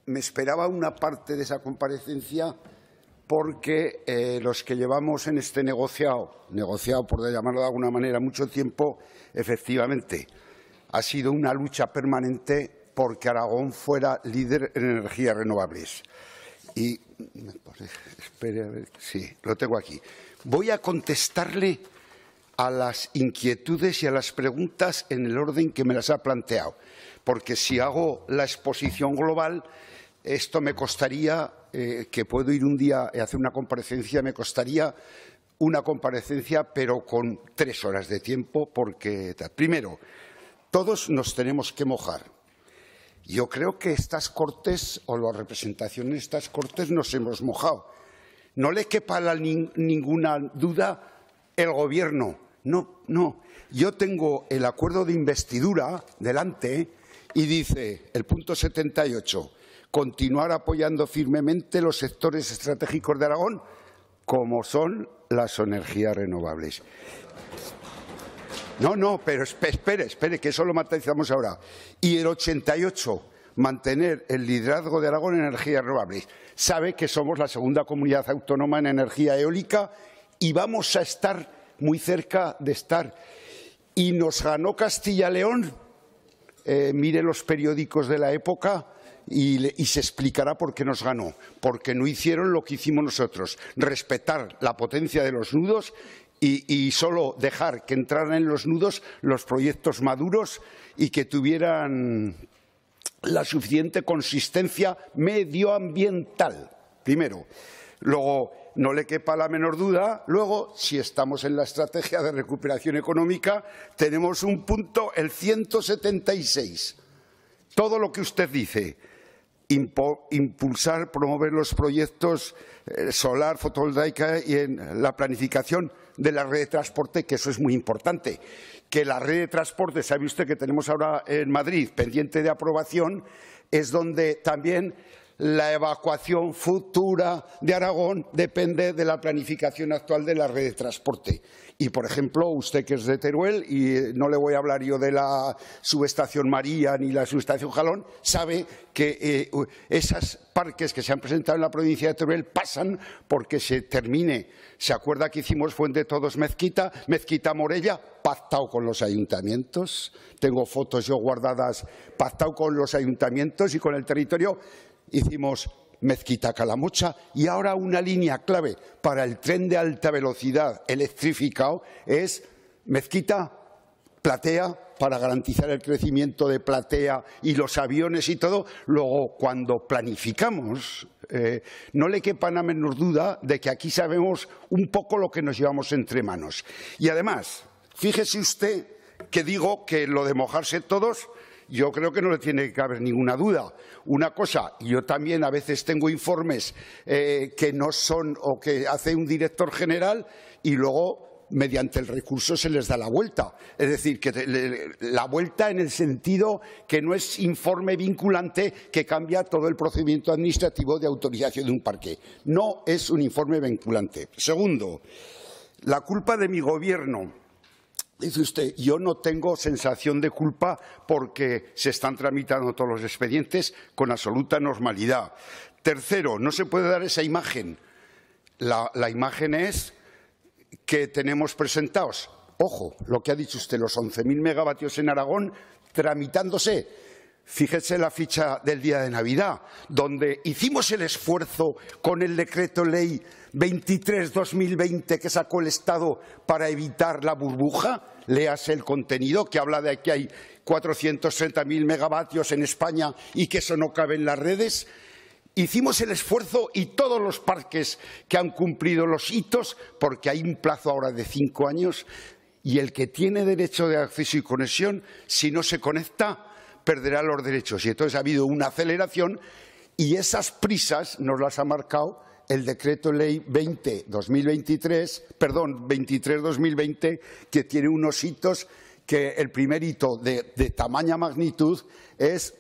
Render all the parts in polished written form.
me esperaba una parte de esa comparecencia porque los que llevamos en este negociado por llamarlo de alguna manera, mucho tiempo, efectivamente, ha sido una lucha permanente porque Aragón fuera líder en energías renovables. Y, espere a ver, sí, lo tengo aquí. Voy a contestarle a las inquietudes y a las preguntas en el orden que me las ha planteado, porque si hago la exposición global, esto me costaría, que puedo ir un día y hacer una comparecencia, me costaría una comparecencia, pero con 3 horas de tiempo, porque, primero, todos nos tenemos que mojar. Yo creo que estas Cortes, o la representación en estas Cortes, nos hemos mojado. No le quepa ninguna duda el Gobierno. No, no. Yo tengo el acuerdo de investidura delante y dice, el punto 78, continuar apoyando firmemente los sectores estratégicos de Aragón, como son las energías renovables. No, pero espere, que eso lo matizamos ahora. Y el 88, mantener el liderazgo de Aragón en energías renovables. Sabe que somos la segunda comunidad autónoma en energía eólica y vamos a estar muy cerca de estar. Y nos ganó Castilla-León. Mire los periódicos de la época y se explicará por qué nos ganó. Porque no hicieron lo que hicimos nosotros, respetar la potencia de los nudos y solo dejar que entraran en los nudos los proyectos maduros y que tuvieran la suficiente consistencia medioambiental, primero. Luego, no le quepa la menor duda, luego, si estamos en la estrategia de recuperación económica, tenemos un punto, el 176. Todo lo que usted dice, impulsar, promover los proyectos solar, fotovoltaica y en la planificación de la red de transporte, que eso es muy importante. Que la red de transporte, sabe usted que tenemos ahora en Madrid pendiente de aprobación, es donde también la evacuación futura de Aragón depende de la planificación actual de la red de transporte. Y, por ejemplo, usted que es de Teruel, y no le voy a hablar yo de la subestación María ni la subestación Jalón, sabe que esos parques que se han presentado en la provincia de Teruel pasan porque se termine. ¿Se acuerda que hicimos Fuente de Todos Mezquita, Mezquita Morella? Pactado con los ayuntamientos. Tengo fotos yo guardadas, pactado con los ayuntamientos y con el territorio. Hicimos Mezquita Calamocha y ahora una línea clave para el tren de alta velocidad electrificado es Mezquita Platea, para garantizar el crecimiento de Platea y los aviones y todo. Luego, cuando planificamos, no le quepa la menor duda de que aquí sabemos un poco lo que nos llevamos entre manos. Y además, fíjese usted que digo que lo de mojarse todos, yo creo que no le tiene que caber ninguna duda. Una cosa, yo también a veces tengo informes que no son o que hace un director general y luego mediante el recurso se les da la vuelta. Es decir, que la vuelta en el sentido que no es informe vinculante que cambia todo el procedimiento administrativo de autorización de un parque. No es un informe vinculante. Segundo, la culpa de mi gobierno. Dice usted, yo no tengo sensación de culpa porque se están tramitando todos los expedientes con absoluta normalidad. Tercero, no se puede dar esa imagen. La imagen es que tenemos presentados, ojo, lo que ha dicho usted, los 11.000 megavatios en Aragón tramitándose. Fíjese la ficha del día de Navidad, donde hicimos el esfuerzo con el decreto ley 23/2020 que sacó el Estado para evitar la burbuja. Léase el contenido que habla de que hay 430.000 megavatios en España y que eso no cabe en las redes. Hicimos el esfuerzo y todos los parques que han cumplido los hitos, porque hay un plazo ahora de 5 años, y el que tiene derecho de acceso y conexión, si no se conecta, perderá los derechos. Y entonces ha habido una aceleración y esas prisas nos las ha marcado el decreto ley 23/2020, que tiene unos hitos, que el primer hito de tamaña magnitud es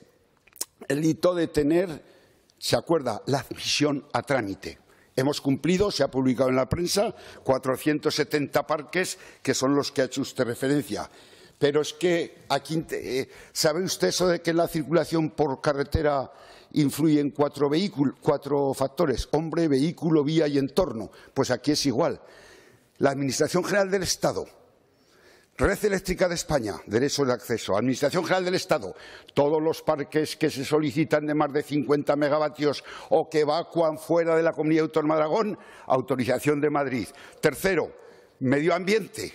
el hito de tener, ¿se acuerda?, la admisión a trámite. Hemos cumplido, se ha publicado en la prensa, 470 parques, que son los que ha hecho usted referencia. Pero es que aquí, ¿sabe usted eso de que la circulación por carretera influye en cuatro factores? Hombre, vehículo, vía y entorno. Pues aquí es igual. La Administración General del Estado, Red Eléctrica de España, derecho de acceso. Administración General del Estado, todos los parques que se solicitan de más de 50 megavatios o que evacúan fuera de la Comunidad Autónoma de Aragón, autorización de Madrid. Tercero, medio ambiente.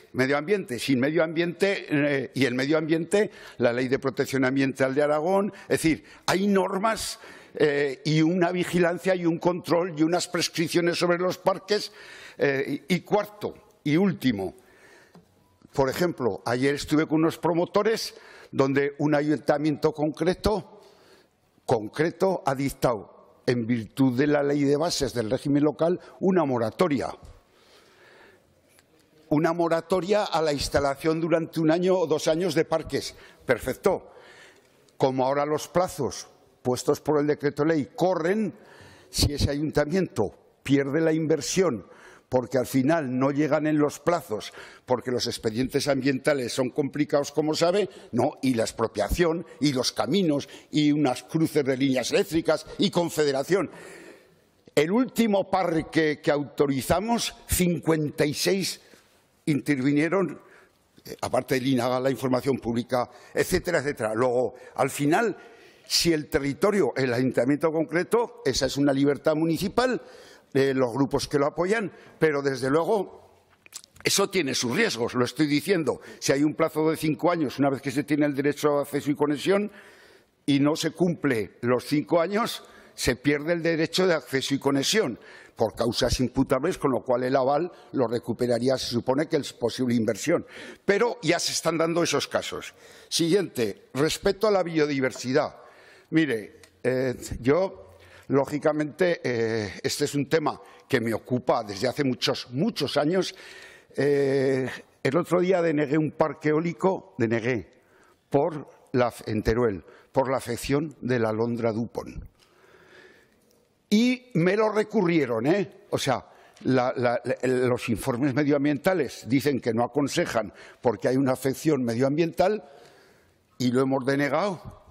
Sin medio ambiente y el medio ambiente, la Ley de Protección Ambiental de Aragón. Es decir, hay normas y una vigilancia y un control y unas prescripciones sobre los parques. Y cuarto y último, por ejemplo, ayer estuve con unos promotores donde un ayuntamiento concreto ha dictado, en virtud de la ley de bases del régimen local, una moratoria a la instalación durante 1 año o 2 años de parques. Perfecto. Como ahora los plazos puestos por el decreto ley corren, si ese ayuntamiento pierde la inversión porque al final no llegan en los plazos, porque los expedientes ambientales son complicados, como sabe, no, y la expropiación, y los caminos, y unas cruces de líneas eléctricas, y confederación. El último parque que autorizamos, 56 intervinieron, aparte del INAGA, la información pública, etcétera, etcétera. Luego, al final, si el territorio, el ayuntamiento concreto, esa es una libertad municipal, los grupos que lo apoyan, pero desde luego eso tiene sus riesgos, lo estoy diciendo. Si hay un plazo de 5 años, una vez que se tiene el derecho a acceso y conexión, y no se cumple los 5 años, se pierde el derecho de acceso y conexión por causas imputables, con lo cual el aval lo recuperaría, se supone que es posible inversión. Pero ya se están dando esos casos. Siguiente, respecto a la biodiversidad. Mire, yo, lógicamente, este es un tema que me ocupa desde hace muchos años. El otro día denegué un parque eólico, en Teruel, por la afección de la alondra Dupont. Y me lo recurrieron, O sea, los informes medioambientales dicen que no aconsejan porque hay una afección medioambiental y lo hemos denegado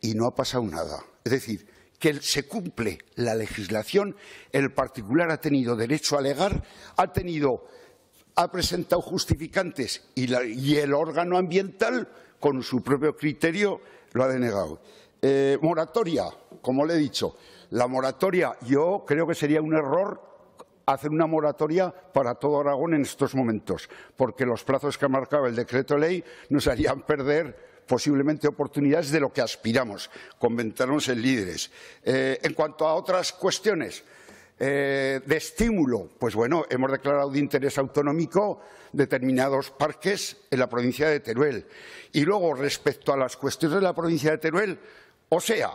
y no ha pasado nada. Es decir, que se cumple la legislación, el particular ha tenido derecho a alegar, ha presentado justificantes y el órgano ambiental, con su propio criterio, lo ha denegado. Moratoria, como le he dicho. La moratoria, yo creo que sería un error hacer una moratoria para todo Aragón en estos momentos, porque los plazos que ha marcado el decreto ley nos harían perder posiblemente oportunidades de lo que aspiramos, convertirnos en líderes. En cuanto a otras cuestiones de estímulo, pues bueno, hemos declarado de interés autonómico determinados parques en la provincia de Teruel. Y luego, respecto a las cuestiones de la provincia de Teruel, o sea,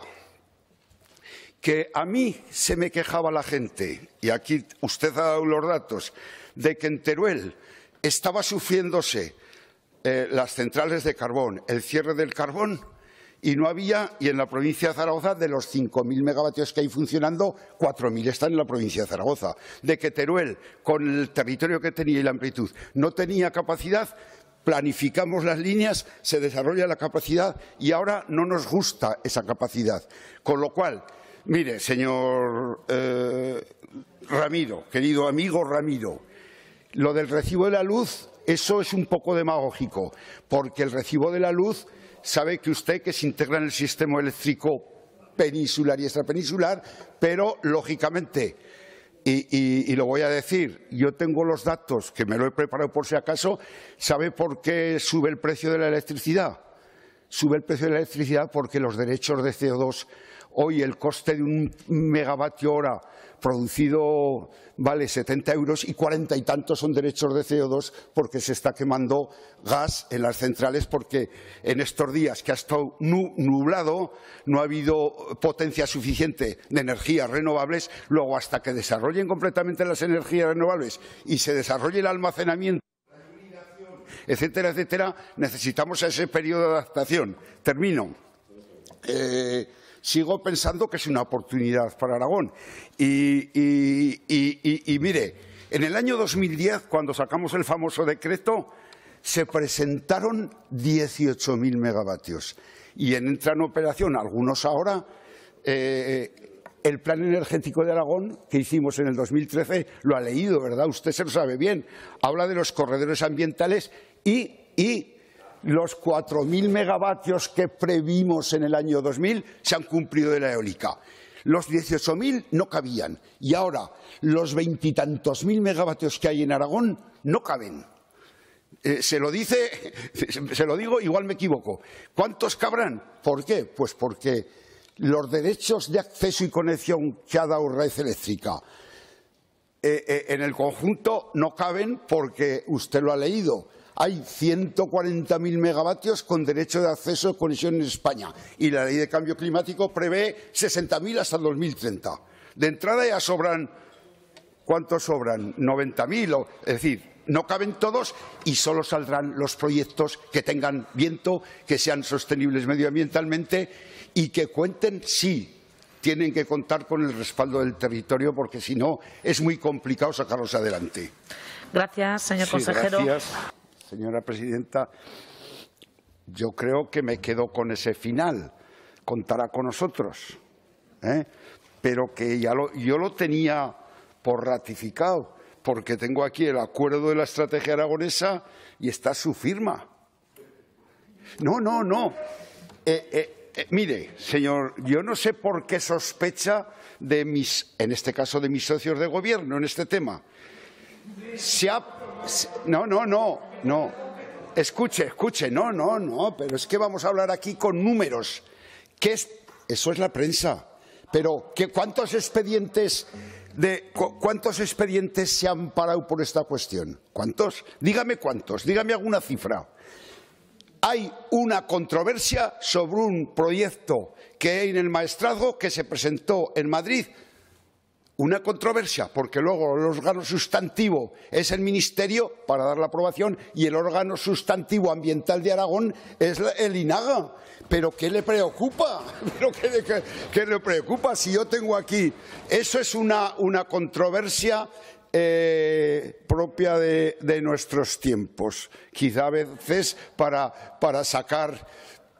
que a mí se me quejaba la gente, y aquí usted ha dado los datos, de que en Teruel estaba sufriéndose las centrales de carbón, el cierre del carbón, y no había, y en la provincia de Zaragoza, de los 5.000 megavatios que hay funcionando, 4.000 están en la provincia de Zaragoza. De que Teruel, con el territorio que tenía y la amplitud, no tenía capacidad, planificamos las líneas, se desarrolla la capacidad y ahora no nos gusta esa capacidad. Con lo cual, mire, señor Ramiro, querido amigo Ramiro, lo del recibo de la luz, eso es un poco demagógico, porque el recibo de la luz, sabe que usted que se integra en el sistema eléctrico peninsular y extrapeninsular, pero lógicamente, y lo voy a decir, yo tengo los datos, que me lo he preparado por si acaso, ¿sabe por qué sube el precio de la electricidad? Sube el precio de la electricidad porque los derechos de CO2, hoy el coste de un megavatio hora producido vale 70 euros y 40 y tantos son derechos de CO2 porque se está quemando gas en las centrales, porque en estos días que ha estado nublado no ha habido potencia suficiente de energías renovables. Luego, hasta que desarrollen completamente las energías renovables y se desarrolle el almacenamiento, etcétera, etcétera, necesitamos ese periodo de adaptación. Termino. Sigo pensando que es una oportunidad para Aragón. Y mire, en el año 2010, cuando sacamos el famoso decreto, se presentaron 18.000 megavatios y entran en operación algunos ahora. El plan energético de Aragón que hicimos en el 2013 lo ha leído, ¿verdad? Usted se lo sabe bien. Habla de los corredores ambientales y los 4.000 megavatios que previmos en el año 2000 se han cumplido de la eólica. Los 18.000 no cabían y ahora los veintitantos mil megavatios que hay en Aragón no caben. Se lo digo, igual me equivoco. ¿Cuántos cabrán? ¿Por qué? Pues porque los derechos de acceso y conexión que ha dado Red Eléctrica en el conjunto no caben porque usted lo ha leído. Hay 140.000 megavatios con derecho de acceso y conexión en España y la ley de cambio climático prevé 60.000 hasta el 2030. De entrada ya sobran, ¿cuántos sobran? 90.000, es decir, no caben todos y solo saldrán los proyectos que tengan viento, que sean sostenibles medioambientalmente y que cuenten, sí, tienen que contar con el respaldo del territorio porque si no es muy complicado sacarlos adelante. Gracias, señor consejero. Gracias, señora presidenta. Yo creo que me quedo con ese final. Contará con nosotros, pero que yo lo tenía por ratificado, porque tengo aquí el acuerdo de la estrategia aragonesa y está su firma. No. Mire, señor, yo no sé por qué sospecha de en este caso, de mis socios de gobierno en este tema. No. Escuche, no, pero es que vamos a hablar aquí con números. Eso es la prensa. Pero ¿cuántos expedientes se han parado por esta cuestión? ¿Cuántos? Dígame cuántos, dígame alguna cifra. Hay una controversia sobre un proyecto que hay en el Maestrazgo que se presentó en Madrid. Una controversia, porque luego el órgano sustantivo es el Ministerio para dar la aprobación y el órgano sustantivo ambiental de Aragón es el INAGA. ¿Pero qué le preocupa? ¿Qué le preocupa? Si yo tengo aquí… Eso es una controversia propia de nuestros tiempos. Quizá a veces para sacar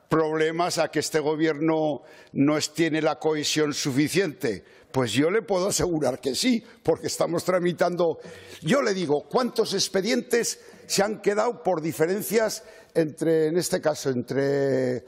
problemas a que este Gobierno no tiene la cohesión suficiente. Pues yo le puedo asegurar que sí, porque estamos tramitando… Yo le digo, ¿cuántos expedientes se han quedado por diferencias en este caso, entre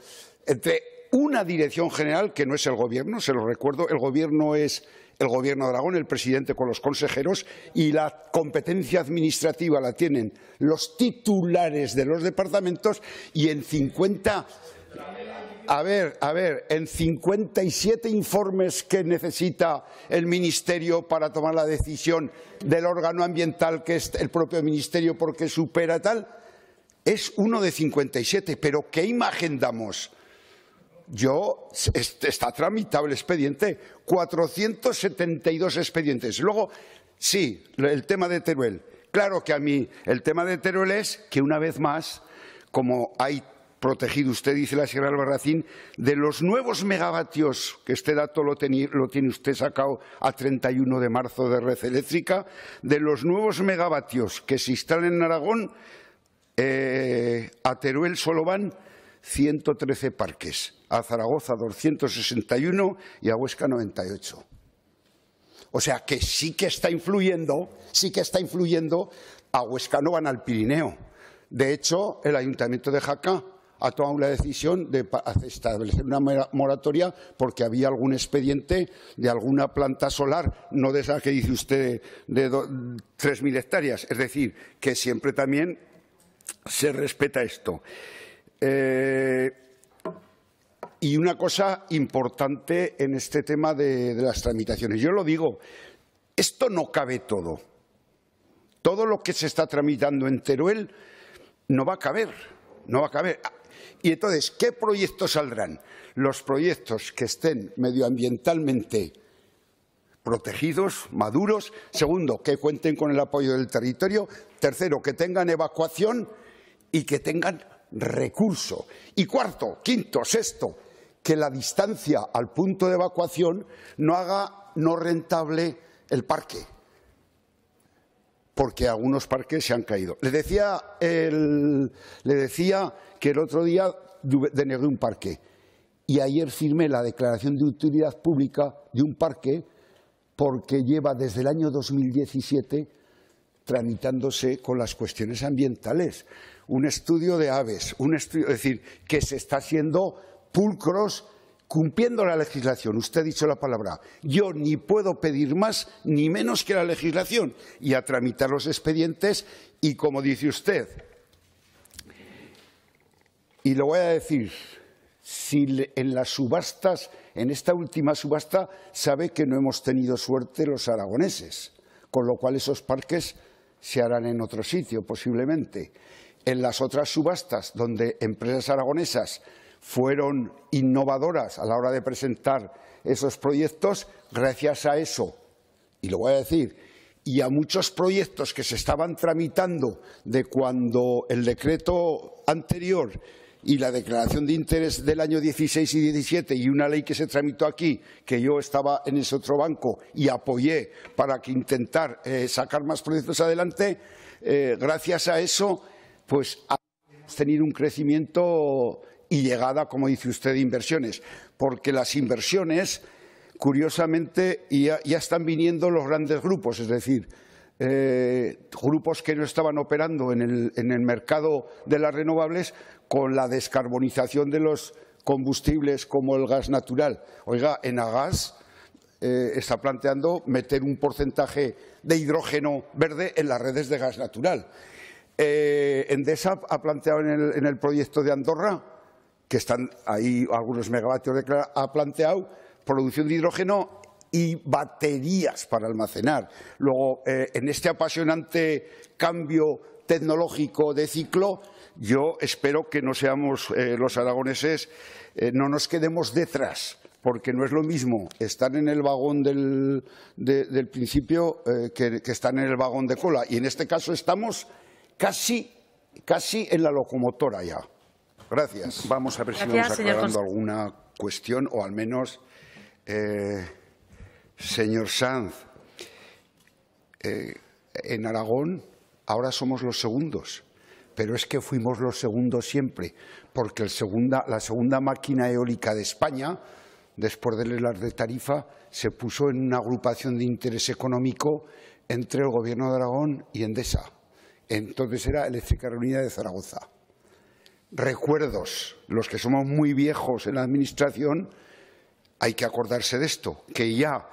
una dirección general, que no es el Gobierno, se lo recuerdo, el Gobierno es el Gobierno de Aragón, el presidente con los consejeros, y la competencia administrativa la tienen los titulares de los departamentos, y en 57 informes que necesita el Ministerio para tomar la decisión del órgano ambiental, que es el propio Ministerio porque supera tal, es uno de 57. ¿Pero qué imagen damos? Está tramitado el expediente, 472 expedientes. Luego, sí, el tema de Teruel. Claro que a mí el tema de Teruel es que una vez más, como hay protegido, usted dice, la Sierra del Albarracín, de los nuevos megavatios, que este dato lo tiene usted sacado a 31 de marzo de Red Eléctrica, de los nuevos megavatios que se instalan en Aragón, a Teruel solo van 113 parques, a Zaragoza 261 y a Huesca 98. O sea que sí que está influyendo, a Huesca no van al Pirineo. De hecho, el Ayuntamiento de Jaca ha tomado la decisión de establecer una moratoria porque había algún expediente de alguna planta solar, no de esa que dice usted de 3.000 hectáreas. Es decir, que siempre también se respeta esto. Y una cosa importante en este tema de las tramitaciones. Yo lo digo, esto no cabe todo. Todo lo que se está tramitando en Teruel no va a caber. Y entonces, ¿qué proyectos saldrán? Los proyectos que estén medioambientalmente protegidos, maduros. Segundo, que cuenten con el apoyo del territorio. Tercero, que tengan evacuación y que tengan recurso. Y cuarto, quinto, sexto, que la distancia al punto de evacuación no haga no rentable el parque. porque algunos parques se han caído. Le decía que el otro día denegué un parque y ayer firmé la declaración de utilidad pública de un parque porque lleva desde el año 2017 tramitándose con las cuestiones ambientales. Un estudio de aves, es decir, que se está haciendo pulcros cumpliendo la legislación. Usted ha dicho la palabra. Yo ni puedo pedir más ni menos que la legislación y a tramitar los expedientes y, como dice usted, y lo voy a decir, si en las subastas, en esta última subasta, sabe que no hemos tenido suerte los aragoneses, con lo cual esos parques se harán en otro sitio, posiblemente. En las otras subastas, donde empresas aragonesas fueron innovadoras a la hora de presentar esos proyectos, gracias a eso, y lo voy a decir, y a muchos proyectos que se estaban tramitando de cuando el decreto anterior y la declaración de interés del año 16 y 17 y una ley que se tramitó aquí, que yo estaba en ese otro banco y apoyé para que intentar sacar más proyectos adelante, gracias a eso, pues hemos tenido un crecimiento y llegada, como dice usted, de inversiones, porque las inversiones, curiosamente, ya están viniendo los grandes grupos, es decir, grupos que no estaban operando en el mercado de las renovables con la descarbonización de los combustibles como el gas natural. Oiga, Enagas está planteando meter un porcentaje de hidrógeno verde en las redes de gas natural. Endesa ha planteado en el proyecto de Andorra, que están ahí algunos megavatios ha planteado producción de hidrógeno y baterías para almacenar. Luego, en este apasionante cambio tecnológico de ciclo, yo espero que no seamos los aragoneses, no nos quedemos detrás, porque no es lo mismo estar en el vagón del principio que estar en el vagón de cola. Y en este caso estamos casi en la locomotora ya. Gracias. Vamos a ver si vamos aclarando alguna cuestión, o al menos, señor Sanz, en Aragón ahora somos los segundos, pero es que fuimos los segundos siempre, porque la segunda máquina eólica de España, después del ELAR de Tarifa, se puso en una agrupación de interés económico entre el Gobierno de Aragón y Endesa. Entonces era Eléctrica Reunida de Zaragoza. Recuerdos, los que somos muy viejos en la Administración, hay que acordarse de esto, que ya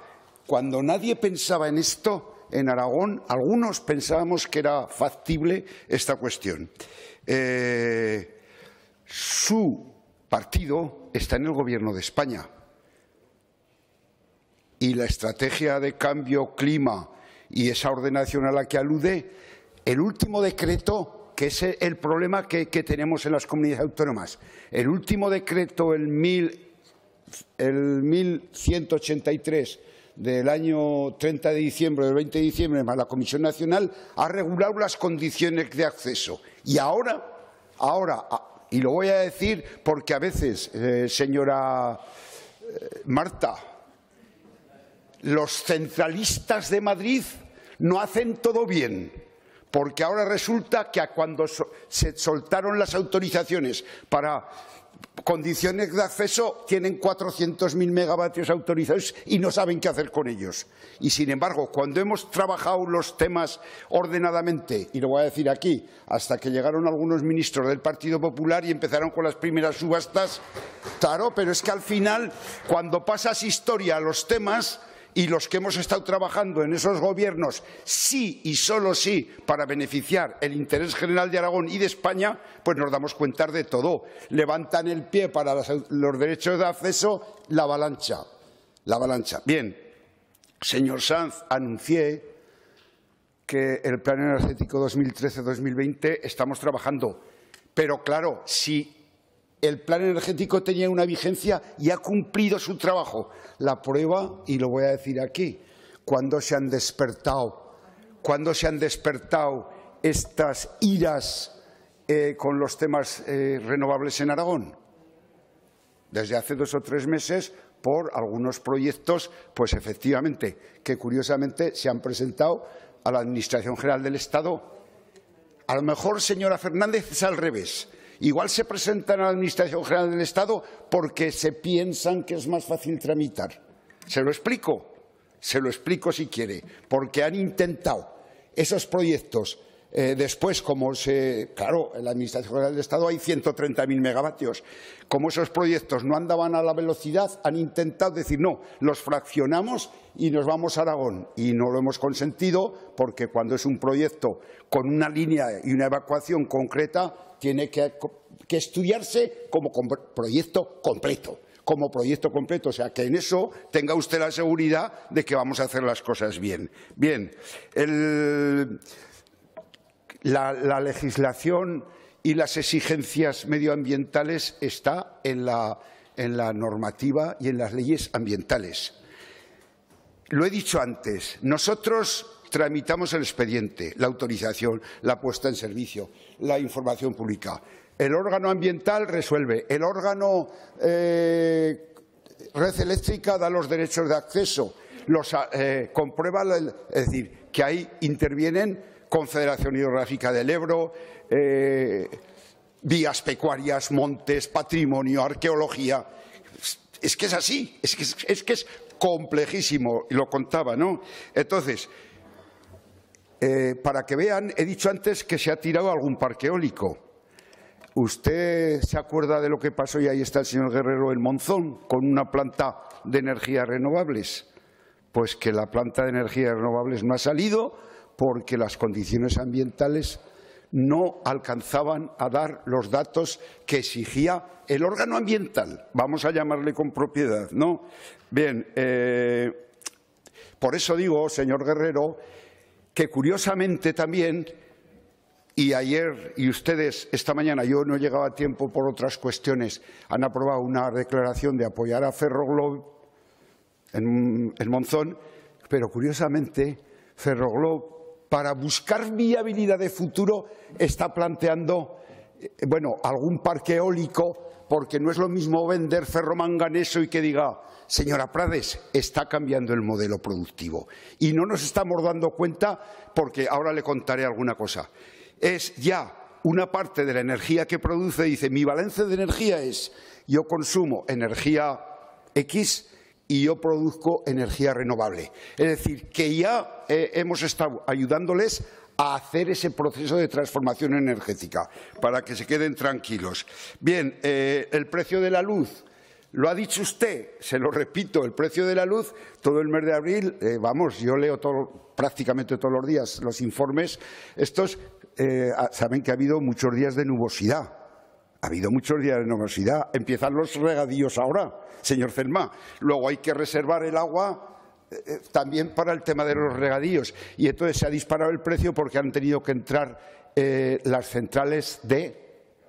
cuando nadie pensaba en esto, en Aragón, algunos pensábamos que era factible esta cuestión. Su partido está en el Gobierno de España y la estrategia de cambio clima y esa ordenación a la que alude, el último decreto, que es el problema que tenemos en las comunidades autónomas. El último decreto, el 1183 del año 30 de diciembre, del 20 de diciembre, más la Comisión Nacional, ha regulado las condiciones de acceso. Y ahora, y lo voy a decir porque a veces, señora Marta, los centralistas de Madrid no hacen todo bien. Porque ahora resulta que cuando se soltaron las autorizaciones para condiciones de acceso, tienen 400.000 megavatios autorizados y no saben qué hacer con ellos. Y, sin embargo, cuando hemos trabajado los temas ordenadamente, y lo voy a decir aquí, hasta que llegaron algunos ministros del Partido Popular y empezaron con las primeras subastas, claro, pero es que al final, cuando pasas historia a los temas, y los que hemos estado trabajando en esos gobiernos, sí y solo sí, para beneficiar el interés general de Aragón y de España, pues nos damos cuenta de todo. Levantan el pie para los derechos de acceso, la avalancha. Bien, señor Sanz, anuncié que el Plan Energético 2013-2020 estamos trabajando. Pero claro, si el Plan Energético tenía una vigencia y ha cumplido su trabajo. La prueba, y lo voy a decir aquí, ¿cuándo se han despertado estas iras con los temas renovables en Aragón? Desde hace 2 o 3 meses, por algunos proyectos, pues efectivamente, que curiosamente se han presentado a la Administración General del Estado. A lo mejor, señora Fernández, es al revés. Igual se presentan a la Administración General del Estado porque se piensan que es más fácil tramitar. ¿Se lo explico? Se lo explico si quiere. Porque han intentado esos proyectos. Después, claro, en la Administración General del Estado hay 130.000 megavatios. Como esos proyectos no andaban a la velocidad, han intentado decir, no, los fraccionamos y nos vamos a Aragón. Y no lo hemos consentido porque cuando es un proyecto con una línea y una evacuación concreta, tiene que estudiarse como proyecto completo. Como proyecto completo, o sea, que en eso tenga usted la seguridad de que vamos a hacer las cosas bien. Bien, la legislación y las exigencias medioambientales está en la normativa y en las leyes ambientales. Lo he dicho antes, nosotros tramitamos el expediente, la autorización, la puesta en servicio, la información pública. El órgano ambiental resuelve, el órgano red eléctrica da los derechos de acceso, comprueba, es decir, que ahí intervienen Confederación Hidrográfica del Ebro, vías pecuarias, montes, patrimonio, arqueología. Es que es así, es que es complejísimo, y lo contaba, ¿no? Entonces, para que vean, he dicho antes que se ha tirado algún parque eólico. ¿Usted se acuerda de lo que pasó? Y ahí está el señor Guerrero en Monzón, con una planta de energías renovables. Pues que la planta de energías renovables no ha salido porque las condiciones ambientales no alcanzaban a dar los datos que exigía el órgano ambiental. Vamos a llamarle con propiedad, ¿no? Bien, por eso digo, señor Guerrero, que curiosamente también, y ayer y ustedes esta mañana, yo no llegaba a tiempo por otras cuestiones, han aprobado una declaración de apoyar a Ferroglobe en Monzón, pero curiosamente Ferroglobe, para buscar viabilidad de futuro, está planteando algún parque eólico, porque no es lo mismo vender ferromanganeso y que diga, señora Prades, está cambiando el modelo productivo. Y no nos estamos dando cuenta, porque ahora le contaré alguna cosa. Es ya una parte de la energía que produce, dice, mi balance de energía es, yo consumo energía X y yo produzco energía renovable. Es decir, que ya hemos estado ayudándoles a hacer ese proceso de transformación energética, para que se queden tranquilos. Bien, el precio de la luz, lo ha dicho usted, se lo repito, el precio de la luz, todo el mes de abril, yo leo prácticamente todos los días los informes, estos saben que ha habido muchos días de nubosidad. Ha habido muchos días de nubosidad. Empiezan los regadíos ahora, señor Celmá. Luego hay que reservar el agua también para el tema de los regadíos. Y entonces se ha disparado el precio porque han tenido que entrar las centrales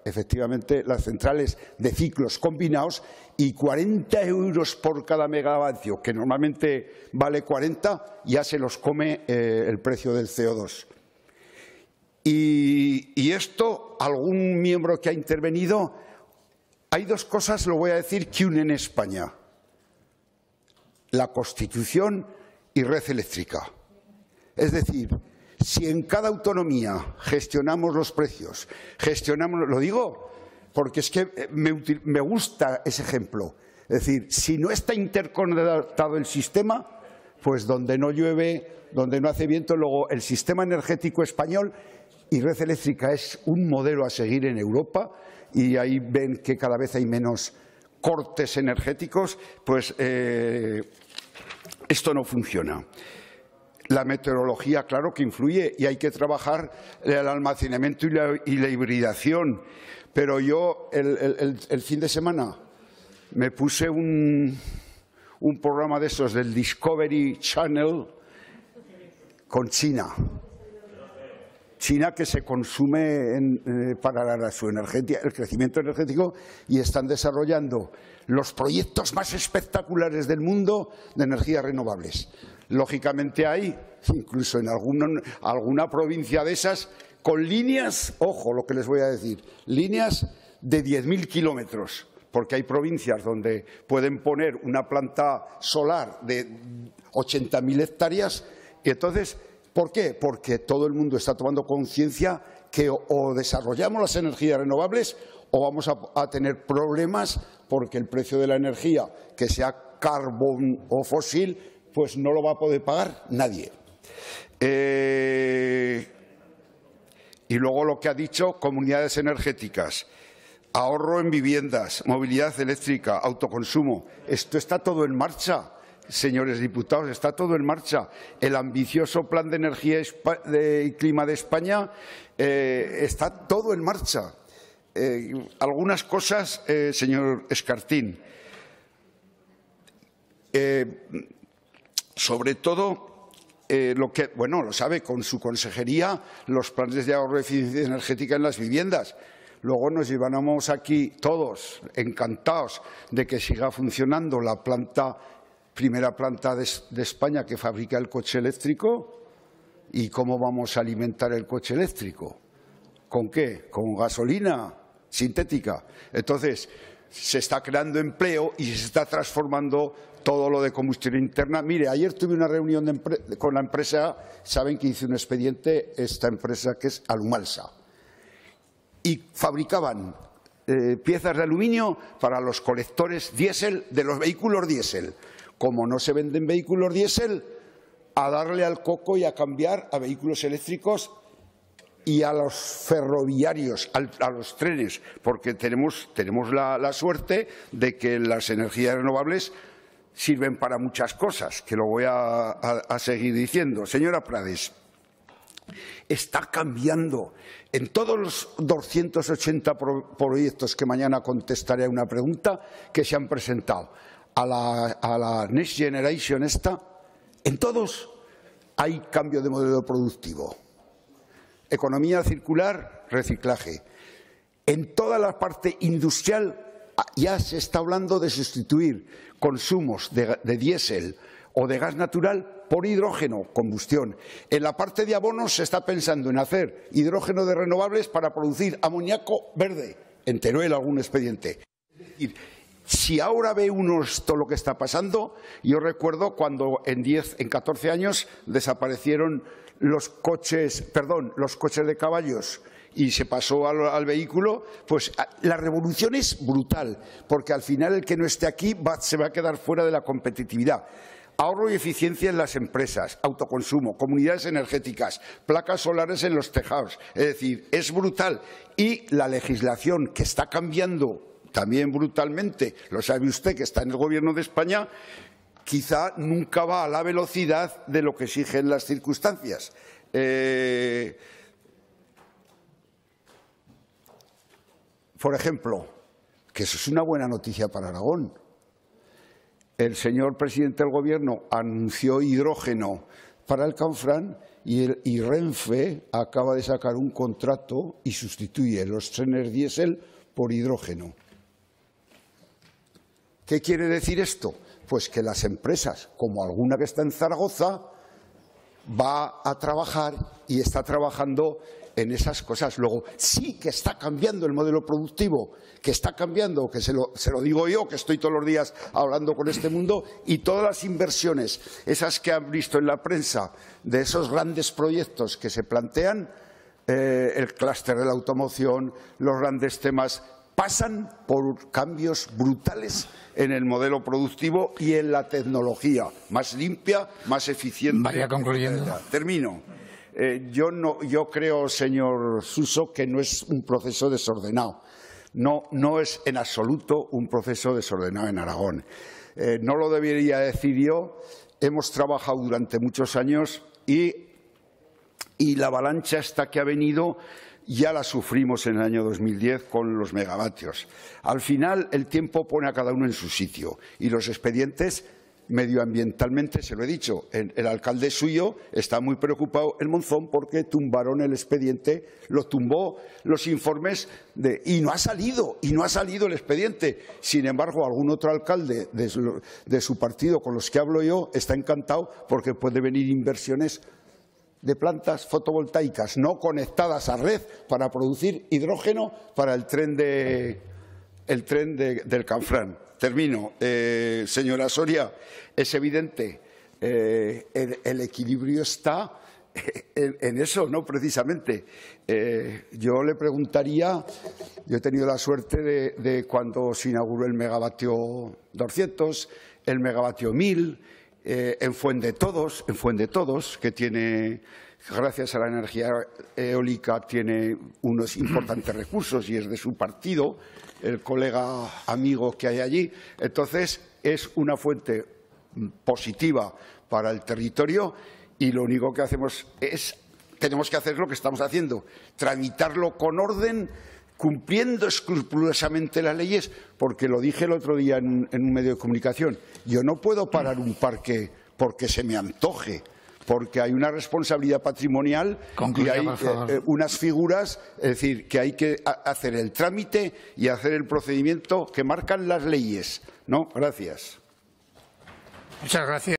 efectivamente, las centrales de ciclos combinados, y 40 euros por cada megavatio, que normalmente vale 40, ya se los come el precio del CO2. Y esto, algún miembro que ha intervenido, hay dos cosas, lo voy a decir, que unen España: la Constitución y red eléctrica. Es decir, si en cada autonomía gestionamos los precios, lo digo porque es que me gusta ese ejemplo. Es decir, si no está interconectado el sistema, pues donde no llueve, donde no hace viento, luego el sistema energético español y red eléctrica es un modelo a seguir en Europa, y ahí ven que cada vez hay menos cortes energéticos, pues esto no funciona. La meteorología, claro que influye, y hay que trabajar el almacenamiento y la hibridación. Pero yo el fin de semana me puse un programa de esos del Discovery Channel con China. China, que se consume para su energía, el crecimiento energético, y están desarrollando los proyectos más espectaculares del mundo de energías renovables. Lógicamente hay, incluso en alguna provincia de esas, con líneas, ojo lo que les voy a decir, líneas de 10.000 kilómetros, porque hay provincias donde pueden poner una planta solar de 80.000 hectáreas, y entonces ¿Por qué? Porque todo el mundo está tomando conciencia que o desarrollamos las energías renovables o vamos a tener problemas porque el precio de la energía, que sea carbón o fósil, pues no lo va a poder pagar nadie. Y luego lo que ha dicho, comunidades energéticas, ahorro en viviendas, movilidad eléctrica, autoconsumo. Esto está todo en marcha, señores diputados, está todo en marcha. El ambicioso Plan de Energía y Clima de España está todo en marcha. Algunas cosas, señor Escartín. Sobre todo, lo sabe, con su consejería, los planes de ahorro y eficiencia energética en las viviendas. Luego nos llevamos aquí todos encantados de que siga funcionando la primera planta de España que fabrica el coche eléctrico. ¿Y cómo vamos a alimentar el coche eléctrico? ¿Con qué? ¿Con gasolina sintética? Entonces, se está creando empleo y se está transformando todo lo de combustión interna. Mire, ayer tuve una reunión con la empresa, saben que hice un expediente, esta empresa que es Alumalsa, y fabricaban piezas de aluminio para los colectores diésel de los vehículos diésel. Como no se venden vehículos diésel, a darle al coco y a cambiar a vehículos eléctricos y a los ferroviarios, a los trenes, porque tenemos la suerte de que las energías renovables sirven para muchas cosas, que lo voy a seguir diciendo. Señora Prades, está cambiando. En todos los 280 proyectos que mañana contestaré a una pregunta que se han presentado a la Next Generation en todos hay cambio de modelo productivo. Economía circular, reciclaje. En toda la parte industrial ya se está hablando de sustituir consumos de diésel o de gas natural por hidrógeno, combustión. En la parte de abonos se está pensando en hacer hidrógeno de renovables para producir amoníaco verde. En Teruel algún expediente. Es decir, si ahora ve uno esto lo que está pasando, yo recuerdo cuando en 14 años desaparecieron los coches de caballos y se pasó al vehículo, pues la revolución es brutal, porque al final el que no esté aquí se va a quedar fuera de la competitividad. Ahorro y eficiencia en las empresas, autoconsumo, comunidades energéticas, placas solares en los tejados. Es decir, es brutal. Y la legislación que está cambiando también brutalmente, lo sabe usted que está en el Gobierno de España, quizá nunca va a la velocidad de lo que exigen las circunstancias. Por ejemplo, que eso es una buena noticia para Aragón. El señor presidente del Gobierno anunció hidrógeno para el Canfranc y Renfe acaba de sacar un contrato y sustituye los trenes diésel por hidrógeno. ¿Qué quiere decir esto? Pues que las empresas, como alguna que está en Zaragoza, va a trabajar y está trabajando en esas cosas. Luego, sí que está cambiando el modelo productivo, que está cambiando, que se lo digo yo, que estoy todos los días hablando con este mundo, y todas las inversiones, esas que han visto en la prensa, de esos grandes proyectos que se plantean, el clúster de la automoción, los grandes temas, pasan por cambios brutales en el modelo productivo y en la tecnología, más limpia, más eficiente. Vaya concluyendo. Termino. Yo creo, señor Suso, que no es un proceso desordenado. No es en absoluto un proceso desordenado en Aragón. No lo debería decir yo. Hemos trabajado durante muchos años y la avalancha esta que ha venido ya la sufrimos en el año 2010 con los megavatios. Al final, el tiempo pone a cada uno en su sitio y los expedientes medioambientalmente, se lo he dicho, el alcalde suyo está muy preocupado en Monzón porque tumbaron el expediente, lo tumbó los informes y no ha salido el expediente. Sin embargo, algún otro alcalde de su partido con los que hablo yo está encantado porque puede venir inversiones de plantas fotovoltaicas no conectadas a red para producir hidrógeno para el tren del Canfranc. Termino. Señora Soria, es evidente, el equilibrio está en eso, ¿no? Precisamente. Yo le preguntaría, yo he tenido la suerte de cuando se inauguró el megavatio 200, el megavatio 1000, en Fuendetodos, que tiene, gracias a la energía eólica, tiene unos importantes recursos y es de su partido, el colega amigo que hay allí. Entonces, es una fuente positiva para el territorio y lo único que hacemos tenemos que hacer lo que estamos haciendo, tramitarlo con orden, cumpliendo escrupulosamente las leyes, porque lo dije el otro día en un medio de comunicación, yo no puedo parar un parque porque se me antoje, porque hay una responsabilidad patrimonial y hay unas figuras, es decir, que hay que hacer el trámite y hacer el procedimiento que marcan las leyes, ¿no? Gracias. Muchas gracias.